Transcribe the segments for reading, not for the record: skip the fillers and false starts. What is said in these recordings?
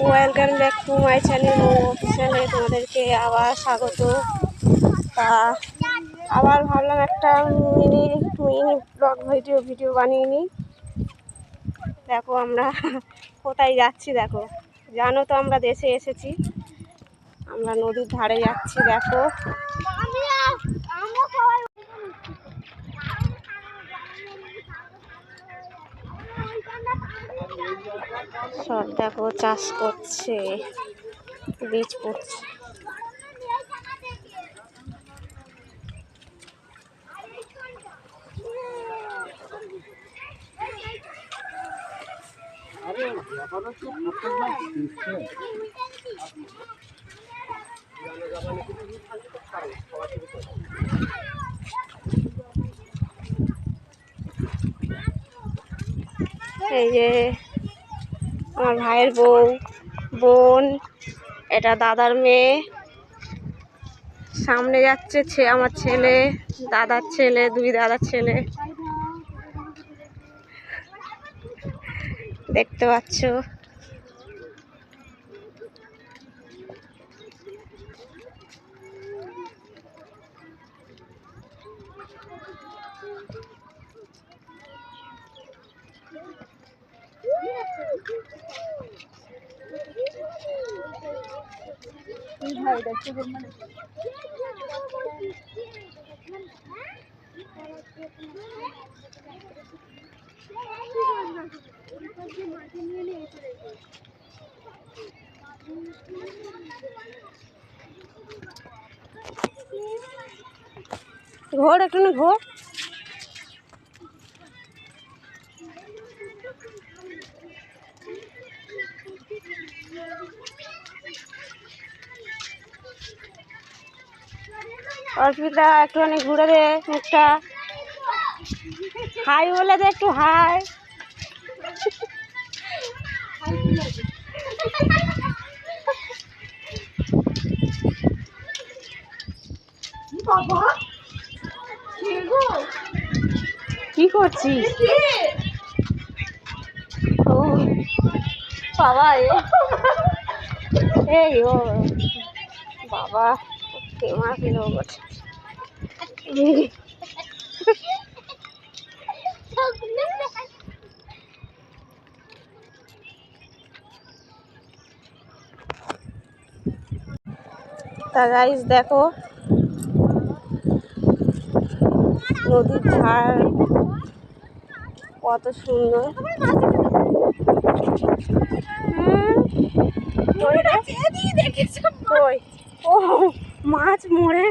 Welcome back to my channel Momo অফিসিয়ালে তোমাদেরকে আবার স্বাগত। তা আবার ভাবলাম একটা মিনি ব্লগ ভিডিও বানিয়ে নিই। দেখো আমরা কোথায় যাচ্ছি, দেখো জানো তো আমরা দেশে এসেছি, আমরা নদীর ধারে যাচ্ছি। দেখো সব দেখো চাষ করছে, বীজ পড়ছে। এই যে আমার ভাইয়ের বোন, এটা দাদার মেয়ে, সামনে যাচ্ছে আমার ছেলে, দাদার ছেলে, দুই দাদার ছেলে, দেখতে পাচ্ছ। ঘোর একটু না ঘোর। অর্পিতা একটুখানি ঘুরে দে মুখটা, হাই বলে দে একটু, হাই। কি করছিস? ও বাবা, এই ও বাবা ফেমাস লোক। তা গাইস দেখো নদীর ধার কত সুন্দর। ও মাছ মরে।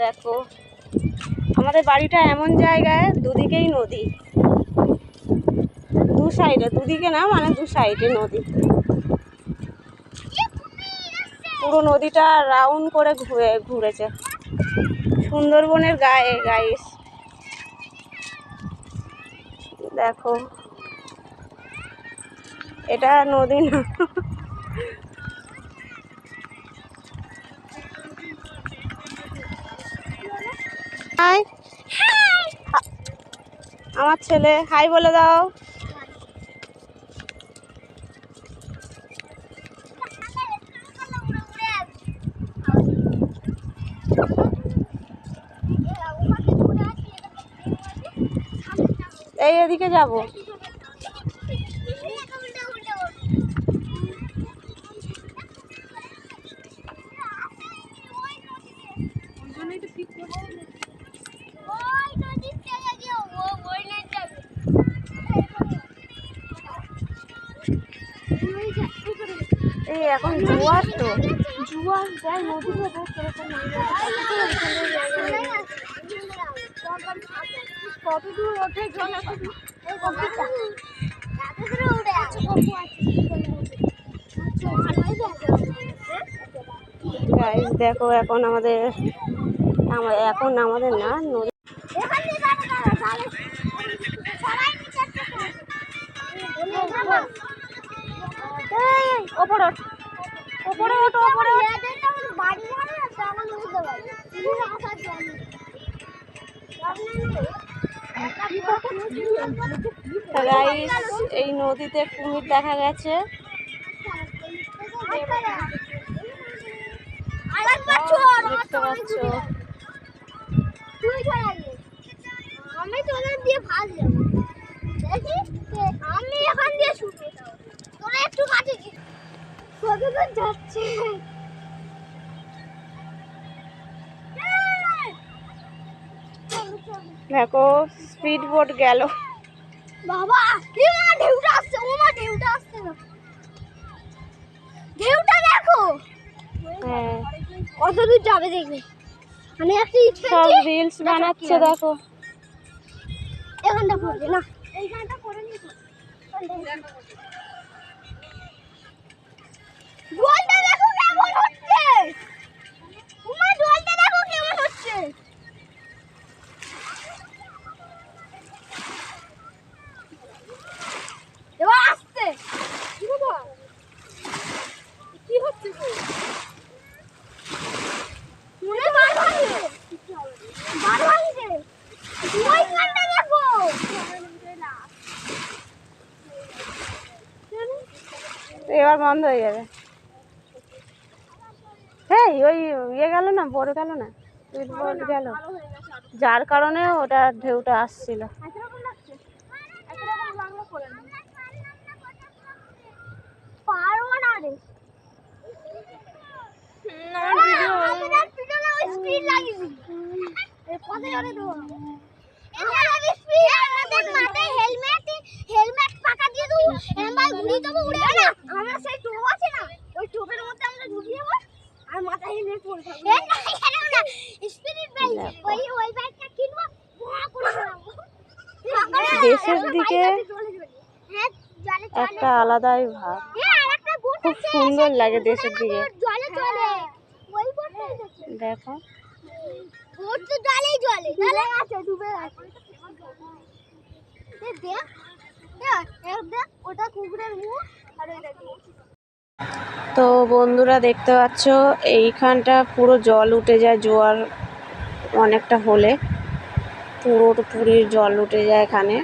দেখো আমাদের বাড়িটা এমন জায়গায়, দুদিকেই নদী, দু সাইডে, দুদিকে না মানে দু সাইডে নদী, পুরো নদীটা রাউন্ড করে ঘুরেছে সুন্দরবনের গায়ে। গাইস দেখো এটা নদী না, আমার ছেলে হাই বলে দাও। এই এদিকে যাবো। এই এখন জোয়ার, তো জোয়ার যায় নদী হবে সেরকম। কত দূর ওঠে জল? দেখো এখন আমাদের না নদী। ওপরে ওপরে ওঠো, ওপরে গাইস এই নদীতে কুমির দেখা গেছে। দেখতে পাচ্ছ আমি তোদের দিয়ে ভাজ যাবো দেখি আমি এখান দিয়ে ছুটে যাবো তোরা একটু কাছে কতদূর যাচ্ছে দেখো স্পিড বোট গেল। বাবা কি মা ঢেউটা আসছে ও মা ঢেউটা আসছে না ঢেউটা দেখো হ্যাঁ কতদূর যাবে দেখবে আমি একটা ইচ্ছে সব রিলস বানাচ্ছে দেখো। এখানটা পড়বে না এইখানটা করে নিয়ে জলটা দেখো কেমন হচ্ছে উমা জলটা দেখো কেমন হচ্ছে এবার আসছে কি বাবা কি হচ্ছে গো মনে বার ভাঙছে ওইখানটা দেখো এবার বন্ধ হয়ে যাবে। হ্যাঁ ওই ইয়ে গেল না, বড় গেল না, স্পিড বোট গেল, যার কারণে ওটা ঢেউটা আসছিল। পারবো না রে হেলমেট পাকা দিয়ে দেবো এবার ঘুরি দেবো উড়ে না আমরা সেই টোপ আছে না ওই টোপের মধ্যে আমরা ঢুকিয়ে দেবো আর মাথায় হেলমেট পরে থাকবো না স্পিরিট বাইক ওই বাইকটা কিনবো ভা করে দেবো দেশের দিকে একটা আলাদাই ভাব, খুব সুন্দর লাগে দেশের দিকে। জলে চলে ওই বোটটাই দেখো বোট তো জলেই জলে জলে আছে ডুবে আছে দেখ দেখ ওটা কুকুরের মুখ আর ওই দেখো। তো বন্ধুরা দেখতে পাচ্ছ এইখানটা পুরো জল উঠে যায়, জোয়ার অনেকটা হলে পুরোপুরি জল উঠে যায় এখানে।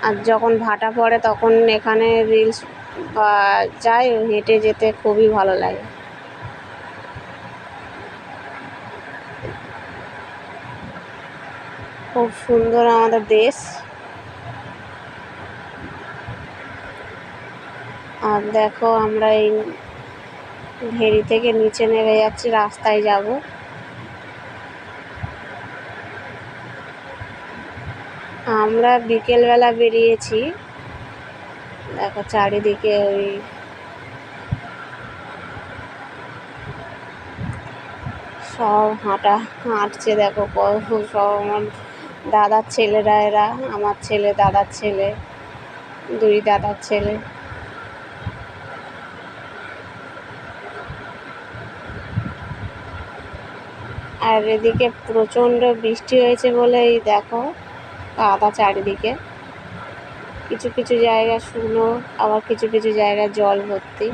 আর যখন ভাটা পড়ে তখন এখানে রিলস বা যায় হেঁটে যেতে খুবই ভালো লাগে। খুব সুন্দর আমাদের দেশ। আর দেখো আমরা এই ভেরি থেকে নিচে নেমে যাচ্ছি, রাস্তায় যাব। আমরা বিকেলবেলা বেরিয়েছি, দেখো চারিদিকে ওই সব হাঁটছে দেখো, সব আমার দাদার ছেলেরা, এরা আমার ছেলে, দাদার ছেলে, দুই দাদার ছেলে। আর এদিকে প্রচণ্ড বৃষ্টি হয়েছে বলে এই দেখো কাদা চারিদিকে, কিছু কিছু জায়গা শুকনো, আবার কিছু কিছু জায়গায় জল ভর্তি।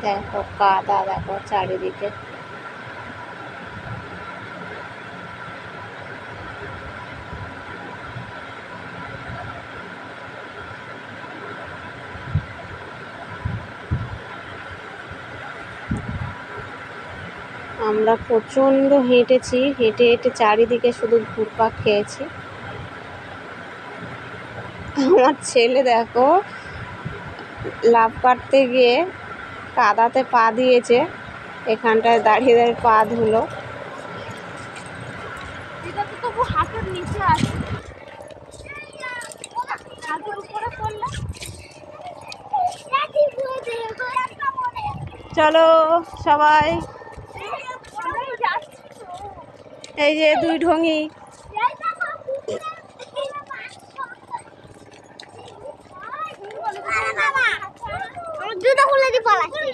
দেখো কাদা, দেখো চারিদিকে। আমরা প্রচণ্ড হেঁটেছি, হেঁটে হেঁটে চারিদিকে শুধু ঘুরপাক খেয়েছি। আমার ছেলে দেখো লাফ কাটতে গিয়ে কাদাতে পা দিয়েছে, এখানটায় দাঁড়িয়ে দাঁড়িয়ে পা ধুলো। এটা তো তবু হাতের নিচে আছে হাতের উপরে পড়লে চলো সবাই, এই যে দুই ঢঙি। জুতো খুলে দি পালাচ্ছি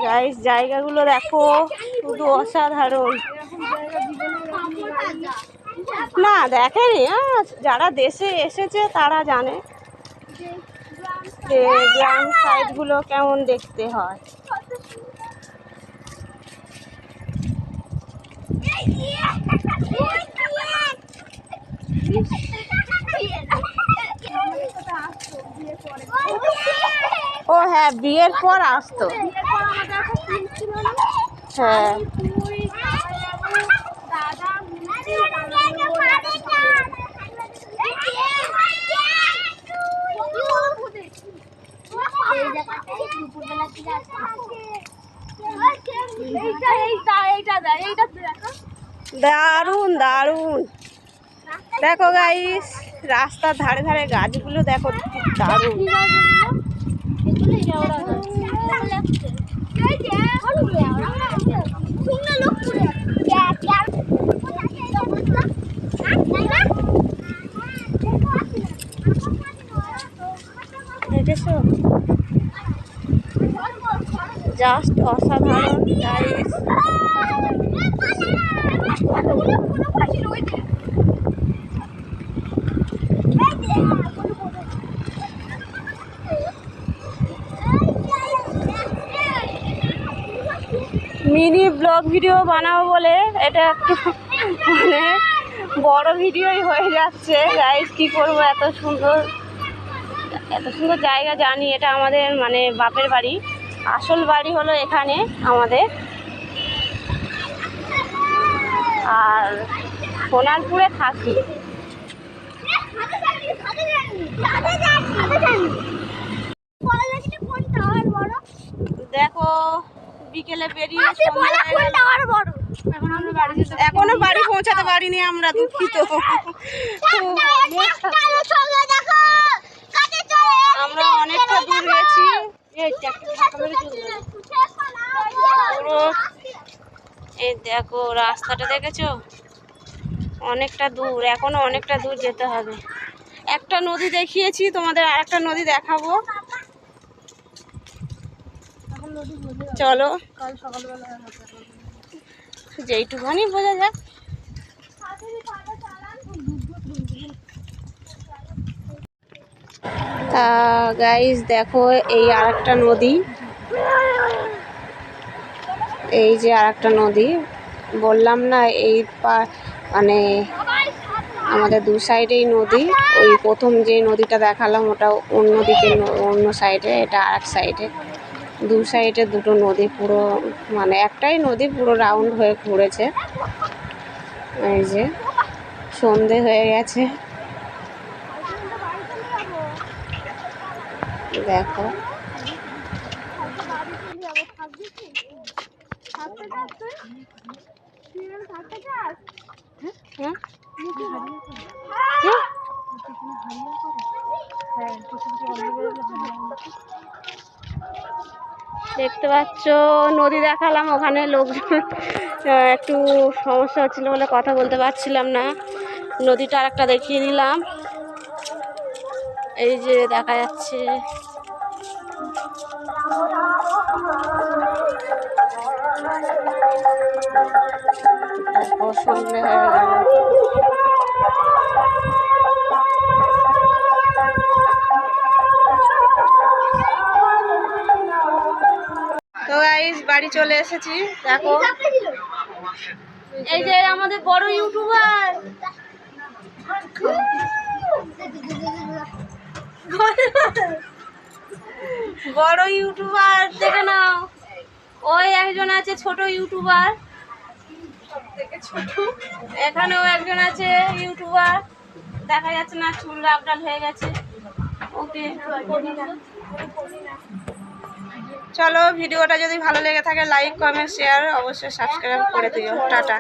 গাইস জায়গাগুলো দেখো, শুধু অসাধারণ। না দেখেনি, যারা দেশে এসেছে তারা জানে যে গ্রাম সাইডগুলো কেমন দেখতে হয়। ও হ্যাঁ, বিয়ের পর আসতো। হ্যাঁ দারুণ দারুণ। দেখো গাইস, রাস্তার ধারে ধারে গাছগুলো দেখো, খুব দারুণ। দেখেছো, জাস্ট অসাধারণ গাইস। মিনি ব্লগ ভিডিও বানাবো বলে এটা একটু মানে বড় ভিডিওই হয়ে যাচ্ছে গাইস। কি করবো, এত সুন্দর জায়গা জানি। এটা আমাদের মানে বাপের বাড়ি, আসল বাড়ি হলো এখানে আমাদের। আর সোনারপুরে থাকি। দেখো বিকেলে বেরিয়ে এখনো বাড়ি পৌঁছাতে পারিনি আমরা, দুঃখিত। আমরা অনেকটা দূর গেছি। এই দেখো রাস্তাটা দেখেছো, অনেকটা দূর, এখনো অনেকটা দূর যেতে হবে। একটা নদী দেখিয়েছি, তোমাদের আর একটা নদী দেখাবো, চলো। যেইটুখানি বোঝা যাক। তা গাইস দেখো, এই আর একটা নদী, এই যে আর একটা নদী বললাম না, এই মানে আমাদের দু সাইডেই নদী। ওই প্রথম যে নদীটা দেখালাম ওটা অন্যদিকে, অন্য সাইডে, এটা আর এক সাইডে। দু সাইডে দুটো নদী, পুরো মানে একটাই নদী, পুরো রাউন্ড হয়ে ঘুরেছে। এই যে সন্ধে হয়ে গেছে, দেখো। দেখতে পাচ্ছ নদী দেখালাম, ওখানে লোকজন একটু সমস্যা হচ্ছিল বলে কথা বলতে পারছিলাম না। নদীটা আর একটা দেখিয়ে দিলাম, এই যে দেখা যাচ্ছে। সন্ধে হয়ে গেল। তো গাইস বাড়ি চলে এসেছি, দেখো। এই যে আমাদের বড় ইউটিউবার, বড় ইউটিউবার দেখে নাও। ওই একজন আছে ছোট ইউটিউবার, এখানেও একজন আছে ইউটিউবার, দেখা যাচ্ছে না, চুল আপডাল হয়ে গেছে। ওকে, চলো, ভিডিওটা যদি ভালো লেগে থাকে লাইক কমেন্ট শেয়ার অবশ্যই সাবস্ক্রাইব করে দিও। টাটা।